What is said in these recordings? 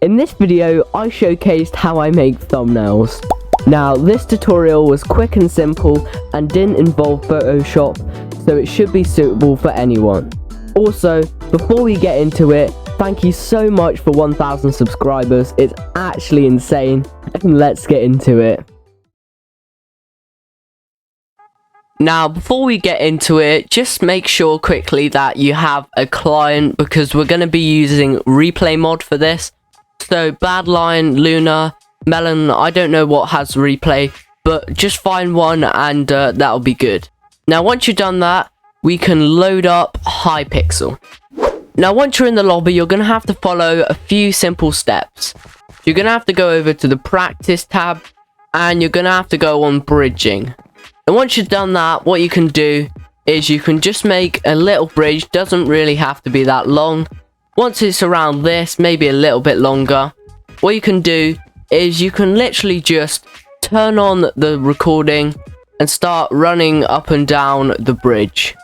In this video, I showcased how I make thumbnails. Now, this tutorial was quick and simple and didn't involve Photoshop, so it should be suitable for anyone. Also, before we get into it, thank you so much for 1,000 subscribers, it's actually insane, and let's get into it. Now, before we get into it, just make sure quickly that you have a client, because we're going to be using replay mod for this. So, Badline, Luna, Melon, I don't know what has replay, but just find one and that'll be good. Now, once you've done that, we can load up Hypixel. Now, once you're in the lobby, you're going to have to follow a few simple steps. You're going to have to go over to the practice tab, and you're going to have to go on bridging. And once you've done that, what you can do is you can just make a little bridge. Doesn't really have to be that long. Once it's around this, maybe a little bit longer, what you can do is you can literally just turn on the recording and start running up and down the bridge.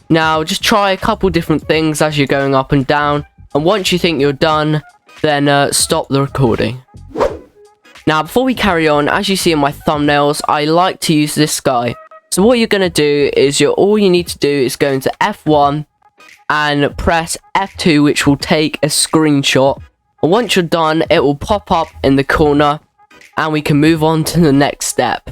Now, just try a couple different things as you're going up and down, and once you think you're done, then stop the recording. Now, before we carry on, as you see in my thumbnails, I like to use this guy. So what you're going to do is all you need to do is go into F1 and press F2, which will take a screenshot. And once you're done, it will pop up in the corner and we can move on to the next step.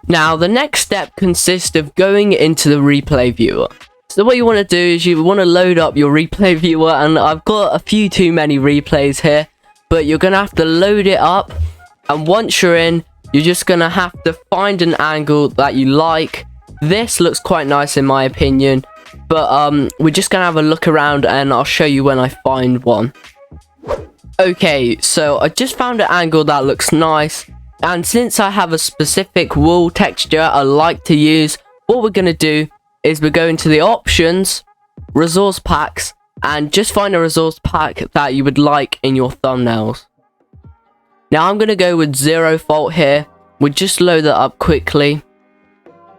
Now, the next step consists of going into the replay viewer. So what you want to do is you want to load up your replay viewer, and I've got a few too many replays here, but you're going to have to load it up, and once you're in, you're just going to have to find an angle that you like. This looks quite nice in my opinion, but we're just going to have a look around and I'll show you when I find one. Okay, so I just found an angle that looks nice, and since I have a specific wool texture I like to use, what we're going to do is we're going to the options, resource packs, and just find a resource pack that you would like in your thumbnails. Now I'm going to go with Zero Fault here. We'll just load that up quickly.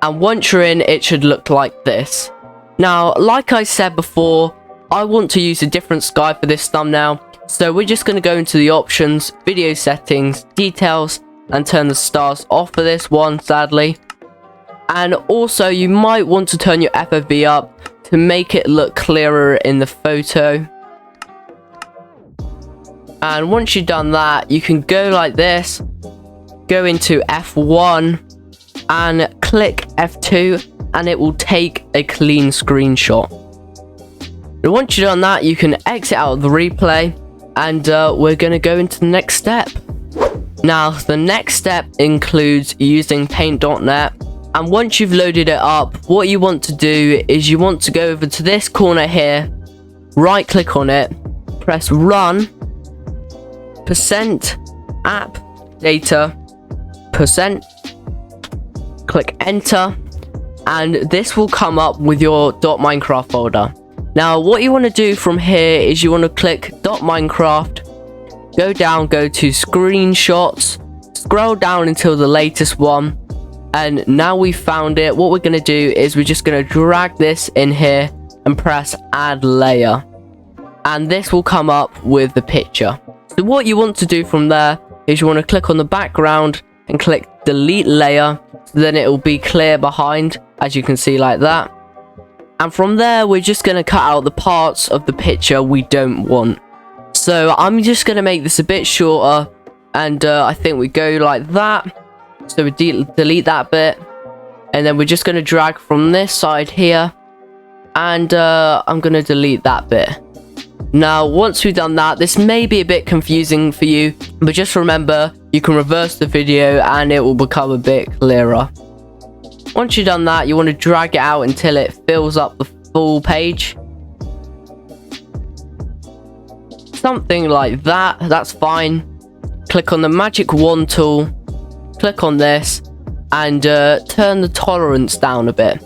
And once you're in, it should look like this. Now, like I said before, I want to use a different sky for this thumbnail. So we're just going to go into the options, video settings, details, and turn the stars off for this one, sadly. And also, you might want to turn your FOV up to make it look clearer in the photo. And once you've done that, you can go like this, go into F1 and click F2, and it will take a clean screenshot. And once you've done that, you can exit out of the replay, and we're going to go into the next step. Now, the next step includes using Paintnet. And once you've loaded it up, what you want to do is you want to go over to this corner here, right click on it, press run, %app data, click enter, and this will come up with your .minecraft folder. Now, what you want to do from here is you want to click .minecraft, go down, go to screenshots, scroll down until the latest one. And now we've found it. What we're going to do is we're just going to drag this in here and press add layer. And this will come up with the picture. So what you want to do from there is you want to click on the background and click delete layer. So then it will be clear behind, as you can see, like that. And from there, we're just going to cut out the parts of the picture we don't want. So I'm just going to make this a bit shorter. And I think we go like that. So we delete that bit, and then we're just going to drag from this side here, and I'm going to delete that bit. Now, once we've done that, this may be a bit confusing for you, but just remember, you can reverse the video and it will become a bit clearer. Once you've done that, you want to drag it out until it fills up the full page. Something like that, that's fine. Click on the magic wand tool. Click on this and turn the tolerance down a bit.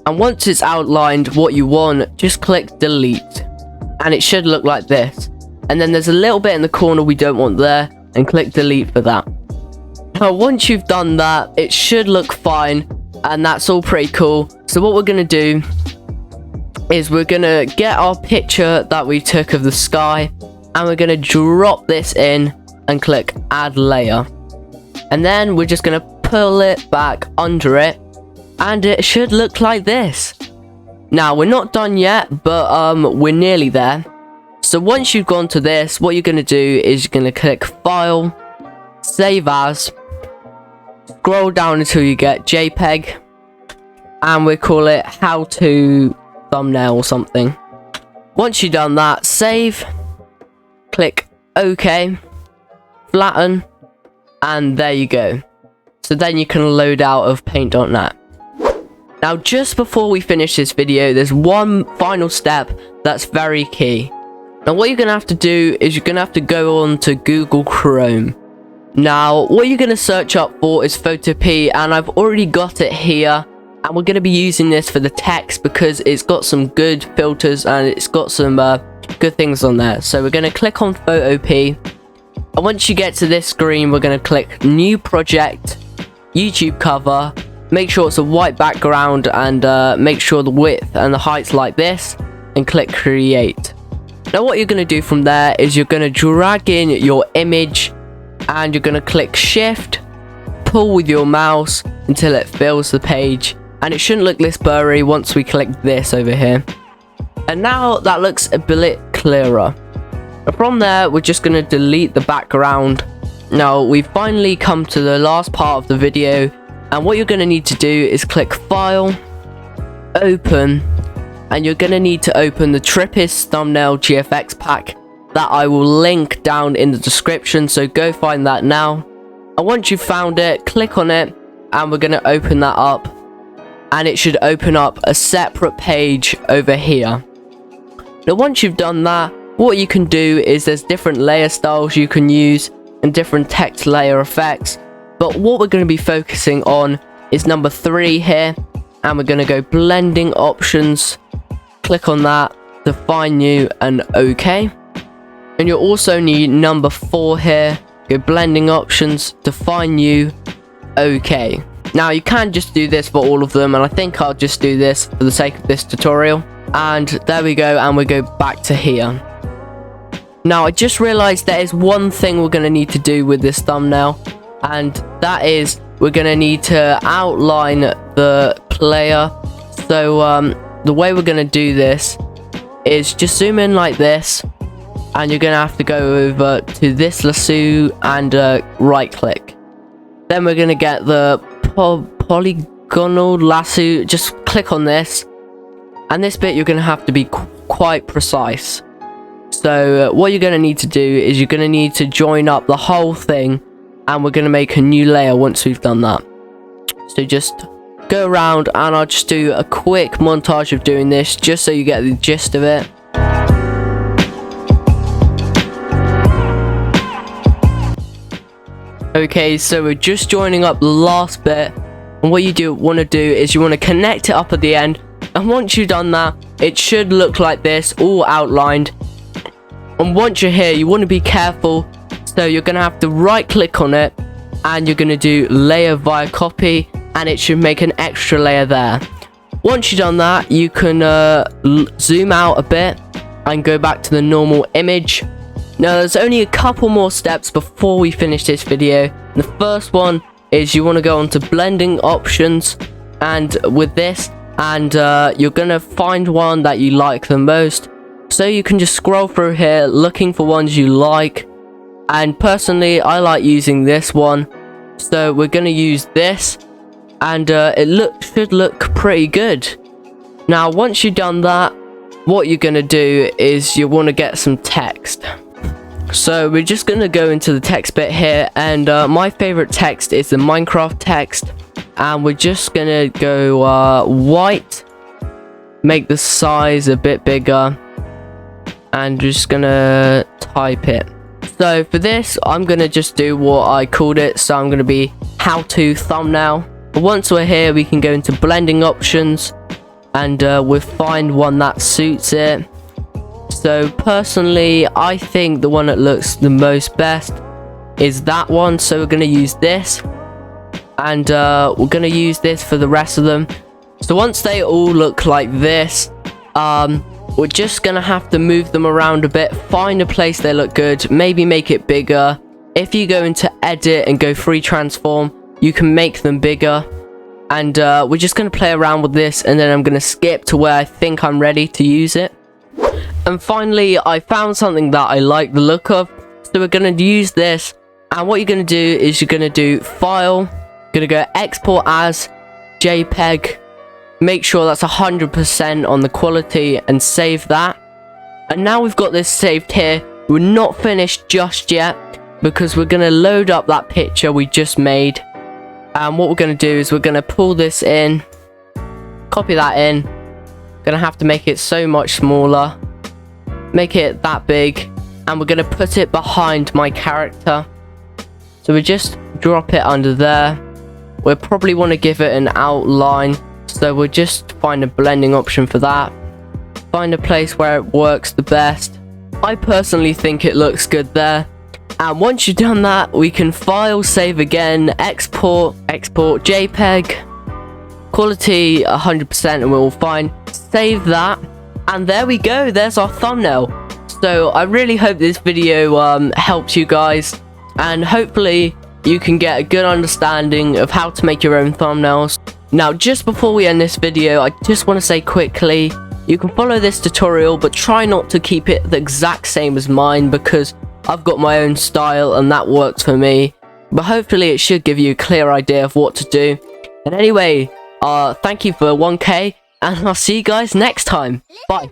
And once it's outlined what you want, just click delete. And it should look like this. And then there's a little bit in the corner we don't want there, and click delete for that. Now, once you've done that, it should look fine, and that's all pretty cool. So what we're going to do is we're going to get our picture that we took of the sky, and we're going to drop this in and click add layer, and then we're just going to pull it back under it, and it should look like this. Now we're not done yet, but we're nearly there. So once you've gone to this, what you're going to do is you're going to click file, save as, scroll down until you get JPEG, and we call it how to thumbnail or something. Once you've done that, save, click OK, flatten, and there you go. So then you can load out of paint.net. Now just before we finish this video, there's one final step that's very key. Now what you're going to have to do is you're going to have to go on to Google Chrome. Now what you're going to search up for is pewdiepie, and I've already got it here, and we're going to be using this for the text because it's got some good filters and it's got some good things on there. So we're going to click on pewdiepie, and once you get to this screen, we're going to click new project, YouTube cover, make sure it's a white background, and make sure the width and the height's like this, and click create. Now what you're going to do from there is you're going to drag in your image, and you're going to click shift, pull with your mouse until it fills the page, and it shouldn't look this blurry once we click this over here. And now that looks a bit clearer. And from there, we're just going to delete the background. Now we've finally come to the last part of the video, and what you're going to need to do is click file, open, and you're going to need to open the Trippist thumbnail GFX pack that I will link down in the description, so go find that now. And once you've found it, click on it, and we're going to open that up, and it should open up a separate page over here. Now once you've done that, what you can do is there's different layer styles you can use and different text layer effects, but what we're going to be focusing on is number 3 here, and we're going to go blending options, click on that, define new, and OK. And you'll also need number 4 here, go blending options, define new, OK. Now you can just do this for all of them, and I think I'll just do this for the sake of this tutorial. And there we go, and we go back to here. Now I just realized there is one thing we're going to need to do with this thumbnail, and that is we're going to need to outline the player. So the way we're going to do this is just zoom in like this, and you're going to have to go over to this lasso and right click. Then we're going to get the polygonal lasso, just click on this, and this bit you're going to have to be quite precise. So what you're going to need to do is you're going to need to join up the whole thing, and we're going to make a new layer once we've done that. So just go around, and I'll just do a quick montage of doing this just so you get the gist of it. Okay, so we're just joining up the last bit, and what you want to do is you want to connect it up at the end, and once you've done that, it should look like this, all outlined. And once you're here, you want to be careful, so you're going to have to right click on it, and you're going to do layer via copy, and it should make an extra layer there. Once you've done that, you can zoom out a bit and go back to the normal image. Now there's only a couple more steps before we finish this video. The first one is you want to go on to blending options, and with this, and you're going to find one that you like the most. So you can just scroll through here looking for ones you like, and personally I like using this one, so we're going to use this, and it should look pretty good. Now once you've done that, what you're going to do is you want to get some text. So we're just going to go into the text bit here, and my favorite text is the Minecraft text, and we're just going to go white, make the size a bit bigger, and just gonna type it. So for this, I'm gonna just do what I called it, so I'm gonna be how to thumbnail. Once we're here, we can go into blending options, and we'll find one that suits it. So personally, I think the one that looks the most best is that one, so we're gonna use this, and we're gonna use this for the rest of them. So once they all look like this, we're just gonna have to move them around a bit, find a place they look good, maybe make it bigger. If you go into edit and go free transform, you can make them bigger. And we're just gonna play around with this, and then I'm gonna skip to where I think I'm ready to use it. And finally, I found something that I like the look of, so we're gonna use this. And what you're gonna do is you're gonna do file, gonna go export as JPEG, make sure that's 100% on the quality, and save that. And now we've got this saved here. We're not finished just yet, because we're gonna load up that picture we just made. And what we're gonna do is we're gonna pull this in, copy that in, gonna have to make it so much smaller, make it that big, and we're gonna put it behind my character. So we just drop it under there. We'll probably want to give it an outline, so we'll just find a blending option for that. Find a place where it works the best. I personally think it looks good there. And once you've done that, we can file, save again, export JPEG, quality 100%, and we're all fine. Save that, and there we go, there's our thumbnail. So I really hope this video helps you guys, and hopefully you can get a good understanding of how to make your own thumbnails. Now, just before we end this video, I just want to say quickly, you can follow this tutorial, but try not to keep it the exact same as mine, because I've got my own style and that works for me. But hopefully it should give you a clear idea of what to do. And anyway, thank you for 1K, and I'll see you guys next time. Bye.